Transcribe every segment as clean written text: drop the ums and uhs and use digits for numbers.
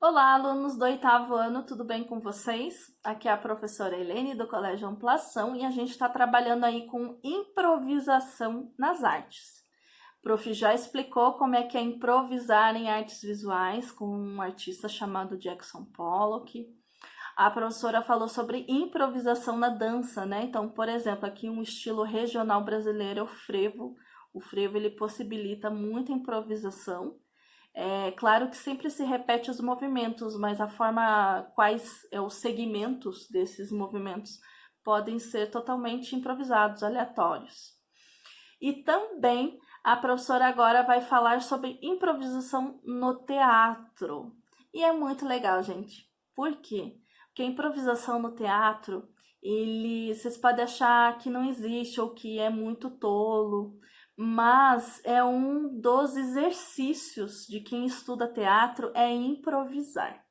Olá, alunos do oitavo ano, tudo bem com vocês? Aqui é a professora Helene do Colégio Amplação e a gente está trabalhando aí com improvisação nas artes. O prof já explicou como é que é improvisar em artes visuais com um artista chamado Jackson Pollock. A professora falou sobre improvisação na dança, né? Então, por exemplo, aqui um estilo regional brasileiro é o frevo. O frevo ele possibilita muita improvisação. É claro que sempre se repete os movimentos, mas a forma, quais os segmentos desses movimentos podem ser totalmente improvisados, aleatórios. E também a professora agora vai falar sobre improvisação no teatro. E é muito legal, gente. Por quê? Porque a improvisação no teatro, vocês podem achar que não existe ou que é muito tolo, mas é um dos exercícios de quem estuda teatro é improvisar.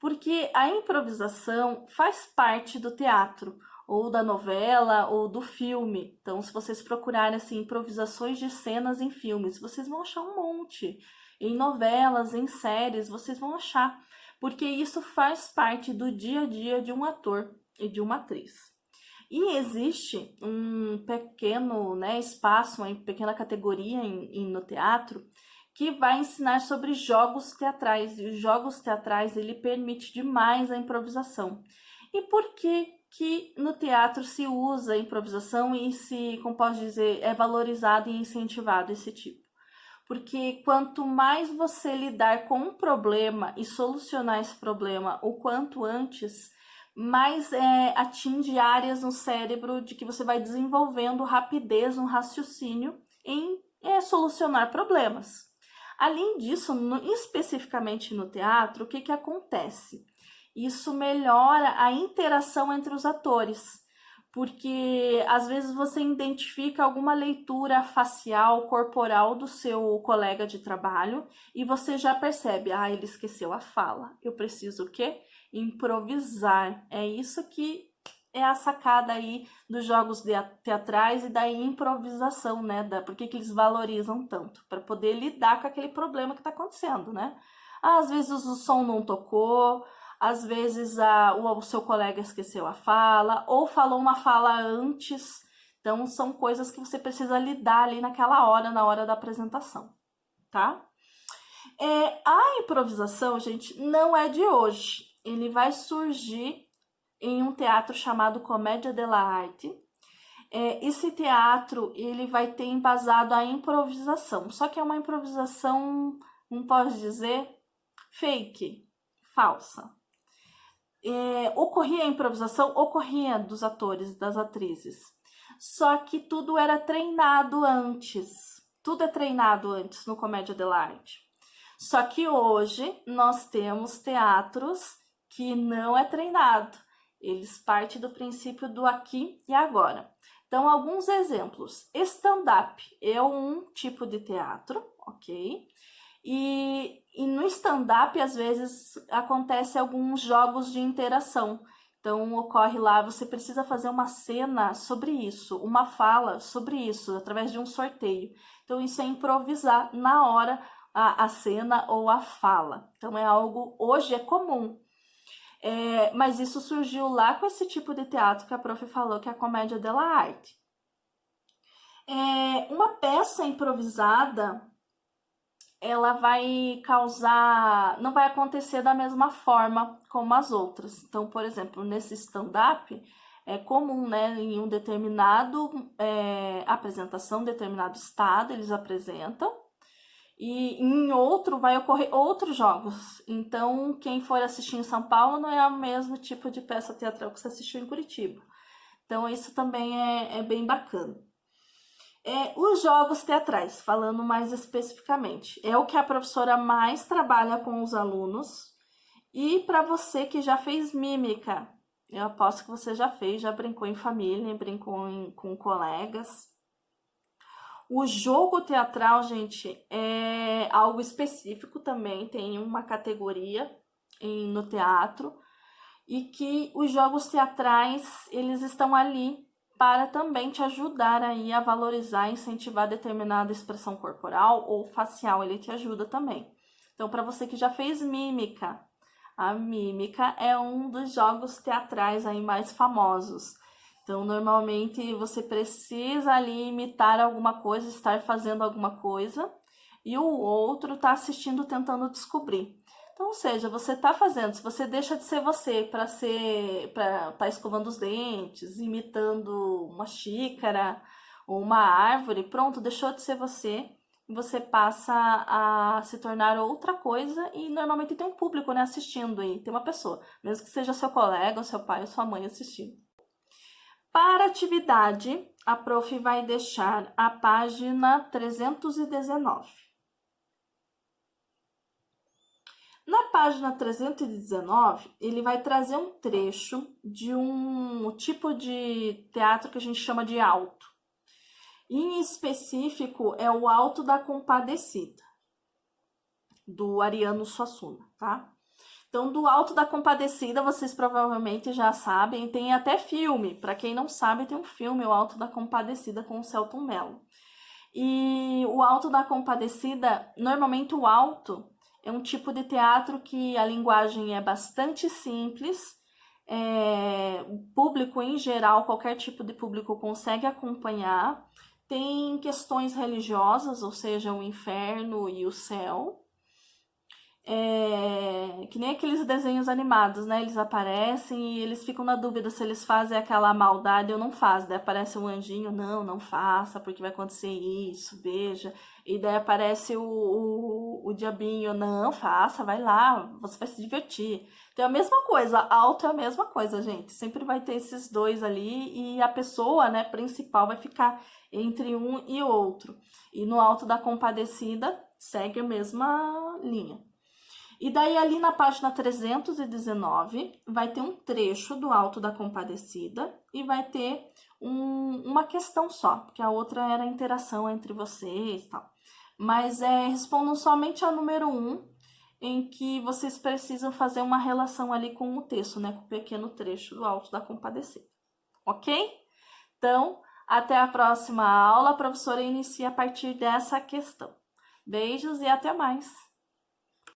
Porque a improvisação faz parte do teatro, ou da novela, ou do filme. Então, se vocês procurarem assim, improvisações de cenas em filmes, vocês vão achar um monte. Em novelas, em séries, vocês vão achar. Porque isso faz parte do dia a dia de um ator e de uma atriz. E existe um pequeno, né, espaço, uma pequena categoria no teatro que vai ensinar sobre jogos teatrais. E os jogos teatrais ele permite demais a improvisação. E por que no teatro se usa a improvisação e se, como posso dizer, é valorizado e incentivado esse tipo? Porque quanto mais você lidar com um problema e solucionar esse problema o quanto antes, mais atinge áreas no cérebro de que você vai desenvolvendo rapidez no raciocínio em solucionar problemas. Além disso, especificamente no teatro, o que acontece? Isso melhora a interação entre os atores, porque às vezes você identifica alguma leitura facial, corporal do seu colega de trabalho e você já percebe, ele esqueceu a fala. Eu preciso o quê? Improvisar. É isso que é a sacada aí dos jogos teatrais e da improvisação, né? Por que eles valorizam tanto? Para poder lidar com aquele problema que está acontecendo, né? Às vezes o som não tocou, às vezes o seu colega esqueceu a fala, ou falou uma fala antes. Então, são coisas que você precisa lidar ali naquela hora, na hora da apresentação, tá? A improvisação, gente, não é de hoje. Ele vai surgir em um teatro chamado Comédia dell'arte. Esse teatro ele vai ter embasado a improvisação, só que é uma improvisação, não posso dizer, fake, falsa. Ocorria a improvisação, ocorria dos atores e das atrizes, só que tudo era treinado antes. Tudo é treinado antes no Comédia dell'arte. Só que hoje nós temos teatros que não é treinado. Eles partem do princípio do aqui e agora. Então, alguns exemplos. Stand-up é um tipo de teatro, ok? E no stand-up, às vezes, acontece alguns jogos de interação. Então, ocorre lá, você precisa fazer uma cena sobre isso, uma fala sobre isso, através de um sorteio. Então, isso é improvisar na hora a cena ou a fala. Então, é algo, hoje é comum. Mas isso surgiu lá com esse tipo de teatro que a prof falou, que é a comédia dell'arte. Uma peça improvisada, ela vai causar, não vai acontecer da mesma forma como as outras. Então, por exemplo, nesse stand-up, é comum, né, em um determinado apresentação, determinado estado, eles apresentam, e em outro vai ocorrer outros jogos. Então, quem for assistir em São Paulo não é o mesmo tipo de peça teatral que você assistiu em Curitiba. Então, isso também é bem bacana. Os jogos teatrais, falando mais especificamente, é o que a professora mais trabalha com os alunos. E para você que já fez mímica, eu aposto que você já fez, já brincou em família, brincou com colegas. O jogo teatral, gente, é algo específico também, tem uma categoria no teatro, e que os jogos teatrais, eles estão ali para também te ajudar aí a valorizar, incentivar determinada expressão corporal ou facial, ele te ajuda também. Então, para você que já fez mímica, a mímica é um dos jogos teatrais aí mais famosos. Então, normalmente você precisa ali imitar alguma coisa, estar fazendo alguma coisa, e o outro está assistindo, tentando descobrir. Então, ou seja, você está fazendo, se você deixa de ser você para estar escovando os dentes, imitando uma xícara ou uma árvore, pronto, deixou de ser você, você passa a se tornar outra coisa e normalmente tem um público, né, assistindo aí, tem uma pessoa, mesmo que seja seu colega, ou seu pai ou sua mãe assistindo. Para atividade, a prof vai deixar a página 319. Na página 319, ele vai trazer um trecho de um tipo de teatro que a gente chama de alto. Em específico, é o Alto da Compadecida, do Ariano Suassuna, tá? Então, do Alto da Compadecida, vocês provavelmente já sabem, tem até filme. Para quem não sabe, tem um filme, O Alto da Compadecida, com o Selton Mello. E o Alto da Compadecida, normalmente o alto é um tipo de teatro que a linguagem é bastante simples, o público em geral, qualquer tipo de público consegue acompanhar. Tem questões religiosas, ou seja, o inferno e o céu. Que nem aqueles desenhos animados, né? Eles aparecem e eles ficam na dúvida se eles fazem aquela maldade ou não fazem. Daí aparece um anjinho, não faça, porque vai acontecer isso, veja. E daí aparece o diabinho, não, faça, vai lá, você vai se divertir. Então é a mesma coisa, alto é a mesma coisa, gente. Sempre vai ter esses dois ali e a pessoa, né, principal vai ficar entre um e outro. E no Alto da Compadecida segue a mesma linha. E daí ali na página 319 vai ter um trecho do Alto da Compadecida e vai ter uma questão só, porque a outra era a interação entre vocês e tal. Mas respondam somente a número 1, em que vocês precisam fazer uma relação ali com o texto, né? Com o pequeno trecho do Alto da Compadecida. Ok? Então, até a próxima aula. A professora inicia a partir dessa questão. Beijos e até mais!